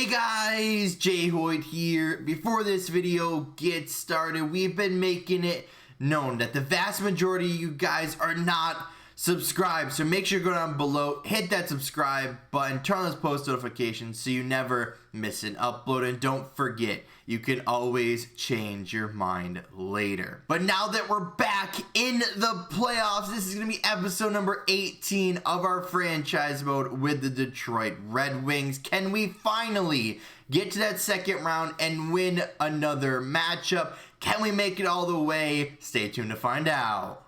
Hey guys, JHoyt here. Before this video gets started, we've been making it known that the vast majority of you guys are not subscribed. So make sure you go down below, hit that subscribe button, turn on those post notifications so you never miss an upload. And don't forget, you can always change your mind later. But now that we're back in the playoffs, this is going to be episode number 18 of our franchise mode with the Detroit Red Wings. Can we finally get to that second round and win another matchup? Can we make it all the way? Stay tuned to find out.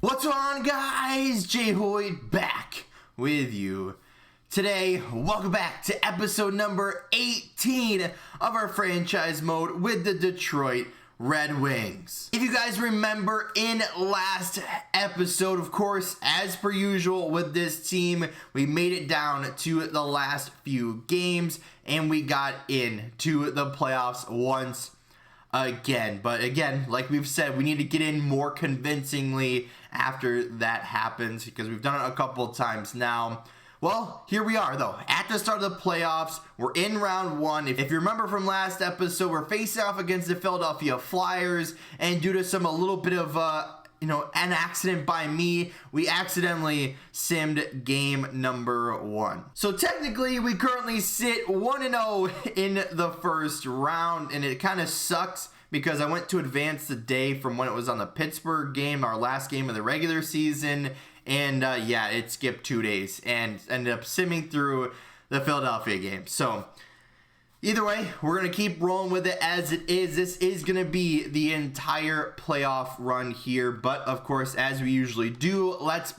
What's going on, guys? JHoyt back with you today. Welcome back to episode number 18 of our franchise mode with the Detroit Red Wings. If you guys remember in last episode, of course, as per usual with this team, we made it down to the last few games and we got into the playoffs once again. But again, like we've said, we need to get in more convincingly after that happens because we've done it a couple of times now. Well, here we are though, at the start of the playoffs. We're in round one. If you remember from last episode, we're facing off against the Philadelphia Flyers, and due to a little bit of an accident by me, we accidentally simmed game number one. So technically, we currently sit 1-0 in the first round, and it kind of sucks because I went to advance the day from when it was on the Pittsburgh game, our last game of the regular season, and yeah, it skipped 2 days and ended up simming through the Philadelphia game. So either way, we're going to keep rolling with it as it is. This is going to be the entire playoff run here. But of course, as we usually do, let's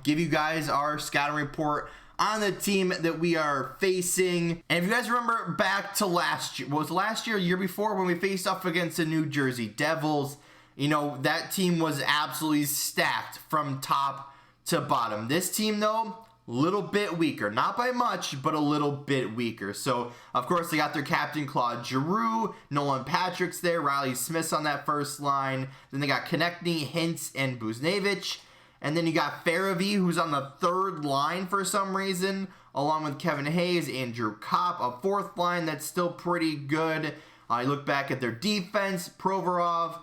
give you guys our scouting report on the team that we are facing. And if you guys remember back to last year, was last year, year before, when we faced off against the New Jersey Devils, that team was absolutely stacked from top to bottom. This team, though, little bit weaker, not by much, but a little bit weaker. So of course they got their captain Claude Giroux, Nolan Patrick's there, Riley Smith's on that first line. Then they got Konechny, Hintz, and Buznevich. And then you got Farabee, who's on the third line for some reason, along with Kevin Hayes, Andrew Kopp, a fourth line that's still pretty good. I look back at their defense, Provorov,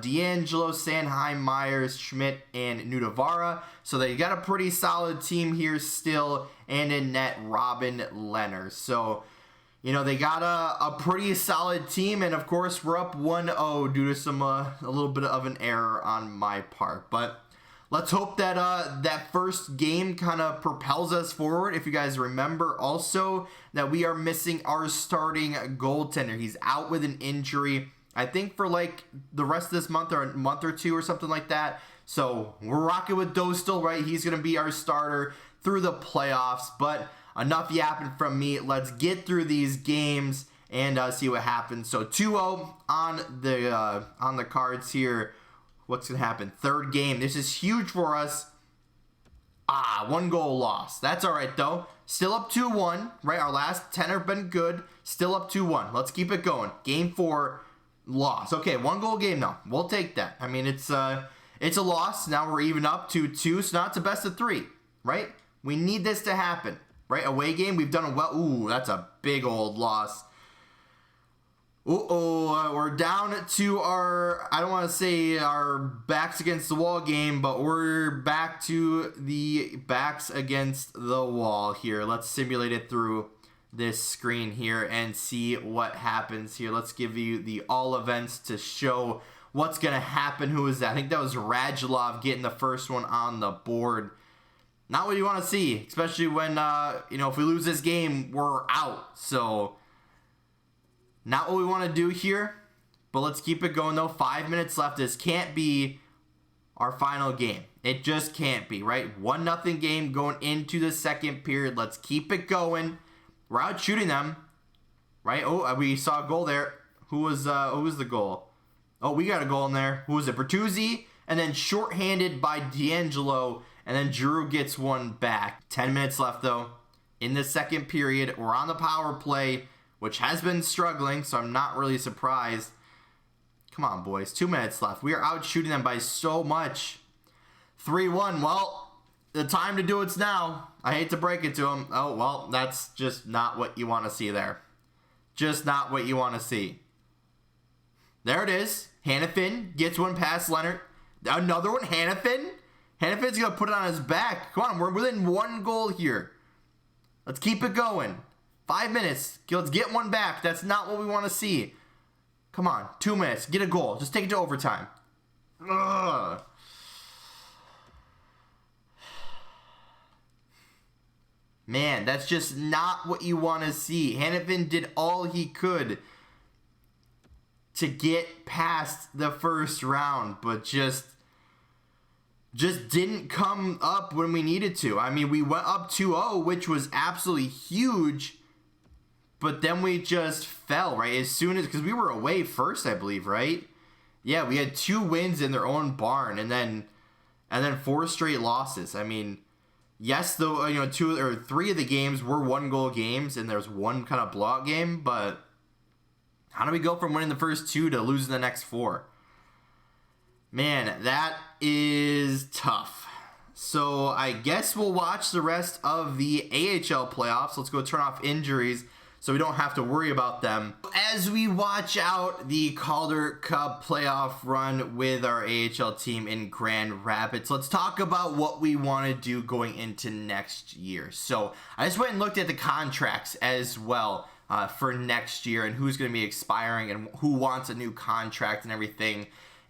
D'Angelo, Sanheim, Myers, Schmidt, and Nudavara. So they got a pretty solid team here still, and in net, Robin Lehner. So, they got a pretty solid team, and of course, we're up 1-0 due to a little bit of an error on my part. But let's hope that that first game kind of propels us forward. If you guys remember also that we are missing our starting goaltender. He's out with an injury, I think for like the rest of this month or a month or two or something like that. So we're rocking with Dostal, right? He's going to be our starter through the playoffs. But enough yapping from me. Let's get through these games and see what happens. So 2-0 on the cards here. What's going to happen? Third game. This is huge for us. 1 goal loss. That's all right, though. Still up 2-1, right? Our last 10 have been good. Still up 2-1. Let's keep it going. Game 4. Loss. Okay, 1 goal game now. We'll take that. I mean, it's a loss. Now we're even up 2-2, so now it's a best of 3, right? We need this to happen, right? Away game, we've done well. Ooh, that's a big old loss. We're down to our, I don't want to say our backs against the wall game, but we're back to the backs against the wall here. Let's simulate it through this screen here and see what happens here. Let's give you the all events to show what's going to happen. Who is that? I think that was Radulov getting the first one on the board. Not what you want to see, especially when, if we lose this game, we're out. So, not what we want to do here, but let's keep it going though. 5 minutes left. This can't be our final game. It just can't be, right? 1-0 game going into the second period. Let's keep it going. We're out shooting them, right? Oh, we saw a goal there. Who was the goal? Oh, we got a goal in there. Who was it? Bertuzzi, and then shorthanded by D'Angelo, and then Giroux gets one back. 10 minutes left, though, in the second period. We're on the power play, which has been struggling, so I'm not really surprised. Come on, boys. 2 minutes left. We are out shooting them by so much. 3-1. Well, the time to do it's now. I hate to break it to them. Oh, well, that's just not what you want to see there. Just not what you want to see. There it is. Hannafin gets one past Leonard. Another one. Hannafin. Hannafin's going to put it on his back. Come on, we're within 1 goal here. Let's keep it going. 5 minutes. Let's get one back. That's not what we want to see. Come on. 2 minutes. Get a goal. Just take it to overtime. Ugh. Man, that's just not what you want to see. Hannafin did all he could to get past the first round, but just didn't come up when we needed to. I mean, we went up 2-0, which was absolutely huge, but then we just fell, right? As soon as, because we were away first, I believe, right? Yeah, we had 2 wins in their own barn, and then 4 straight losses. I mean, yes, though, 2 or 3 of the games were 1-goal games, and there's one kind of blowout game, but how do we go from winning the first 2 to losing the next 4? Man, that is tough. So I guess we'll watch the rest of the AHL playoffs. Let's go turn off injuries so we don't have to worry about them. As we watch out the Calder Cup playoff run with our AHL team in Grand Rapids, let's talk about what we want to do going into next year. So I just went and looked at the contracts as well for next year and who's going to be expiring and who wants a new contract and everything.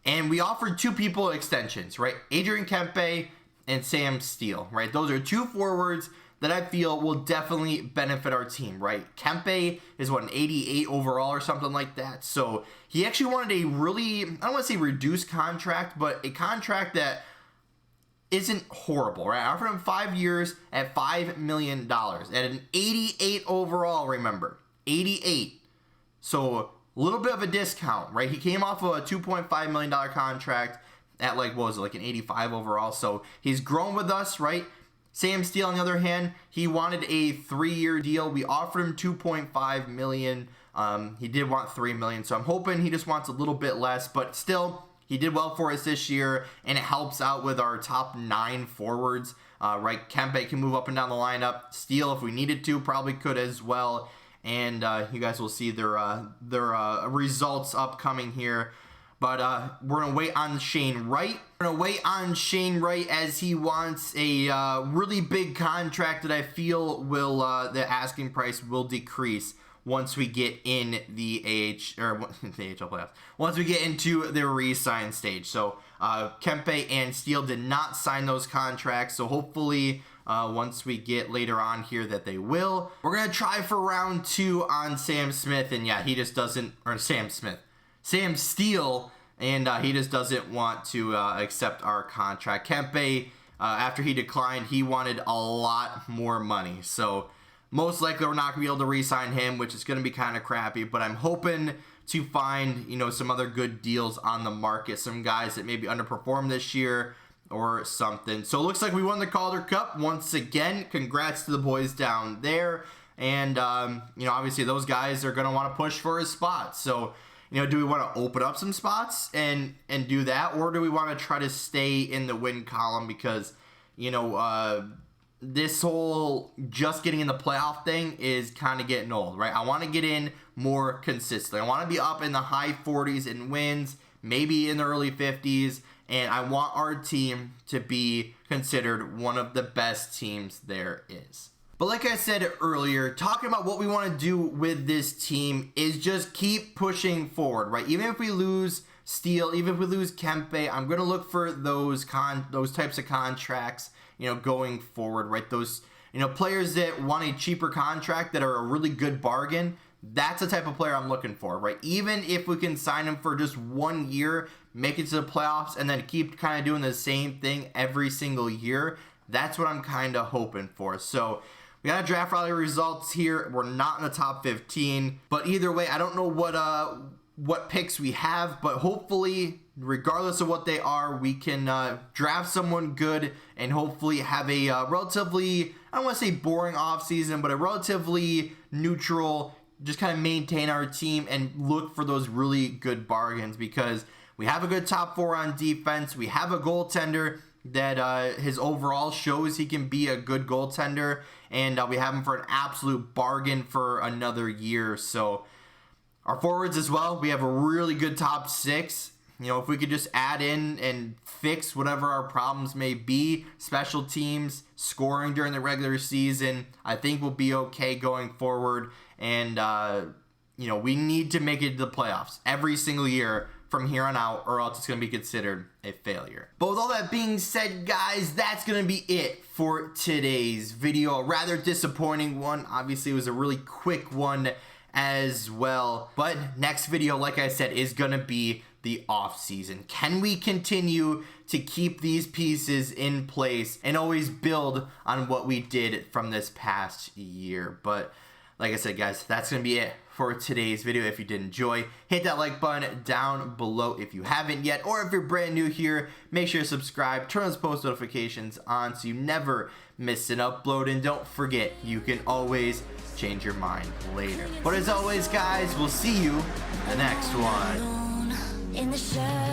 And we offered 2 people extensions, right? Adrian Kempe and Sam Steele, right? Those are 2 forwards that I feel will definitely benefit our team, right? Kempe is an 88 overall or something like that. So he actually wanted a really, I don't want to say reduced contract, but a contract that isn't horrible, right? I offered him 5 years at $5 million at an 88 overall, remember, 88. So a little bit of a discount, right? He came off of a $2.5 million contract at an 85 overall. So he's grown with us, right? Sam Steele, on the other hand, he wanted a 3-year deal. We offered him $2.5 million. He did want $3 million. So I'm hoping he just wants a little bit less, but still, he did well for us this year, and it helps out with our top 9 forwards, right? Kempe can move up and down the lineup. Steele, if we needed to, probably could as well. And you guys will see their results upcoming here. But we're going to wait on Shane Wright. We're going to wait on Shane Wright as he wants a really big contract that I feel will the asking price will decrease once we get in the AHL playoffs. Once we get into the re-sign stage. So Kempe and Steele did not sign those contracts. So hopefully once we get later on here that they will. We're going to try for round 2 on Sam Smith. And yeah, he just doesn't, or Sam Steele, and he just doesn't want to accept our contract. Kempe, after he declined, he wanted a lot more money. So most likely we're not going to be able to re-sign him, which is going to be kind of crappy. But I'm hoping to find, some other good deals on the market. Some guys that maybe underperformed this year or something. So it looks like we won the Calder Cup once again. Congrats to the boys down there. And, obviously those guys are going to want to push for a spot. So, do we want to open up some spots and do that? Or do we want to try to stay in the win column? Because, this whole just getting in the playoff thing is kind of getting old, right? I want to get in more consistently. I want to be up in the high 40s in wins, maybe in the early 50s. And I want our team to be considered one of the best teams there is. But like I said earlier, talking about what we want to do with this team is just keep pushing forward, right? Even if we lose Steele, even if we lose Kempe, I'm going to look for those types of contracts, going forward, right? Those, players that want a cheaper contract that are a really good bargain. That's the type of player I'm looking for, right? Even if we can sign him for just 1 year, make it to the playoffs, and then keep kind of doing the same thing every single year, that's what I'm kind of hoping for. So we got a draft rally results here. We're not in the top 15, but either way, I don't know what picks we have, but hopefully regardless of what they are, we can draft someone good and hopefully have a relatively, I don't want to say boring offseason, but a relatively neutral, just kind of maintain our team and look for those really good bargains, because we have a good top 4 on defense. We have a goaltender that his overall shows he can be a good goaltender, and we have him for an absolute bargain for another year. So our forwards as well, we have a really good top 6. You know, if we could just add in and fix whatever our problems may be, special teams, scoring during the regular season, I think we'll be okay going forward. And, you know, we need to make it to the playoffs every single year from here on out, or else it's going to be considered a failure. But with all that being said, guys, that's going to be it for today's video. A rather disappointing one. Obviously, it was a really quick one as well. But next video, like I said, is going to be the off season. Can we continue to keep these pieces in place and always build on what we did from this past year? But like I said, guys, that's going to be it for today's video. If you did enjoy, hit that like button down below if you haven't yet, or if you're brand new here, make sure to subscribe, turn those post notifications on so you never miss an upload, and don't forget, you can always change your mind later. But as always, guys, we'll see you in the next one. In the shadows.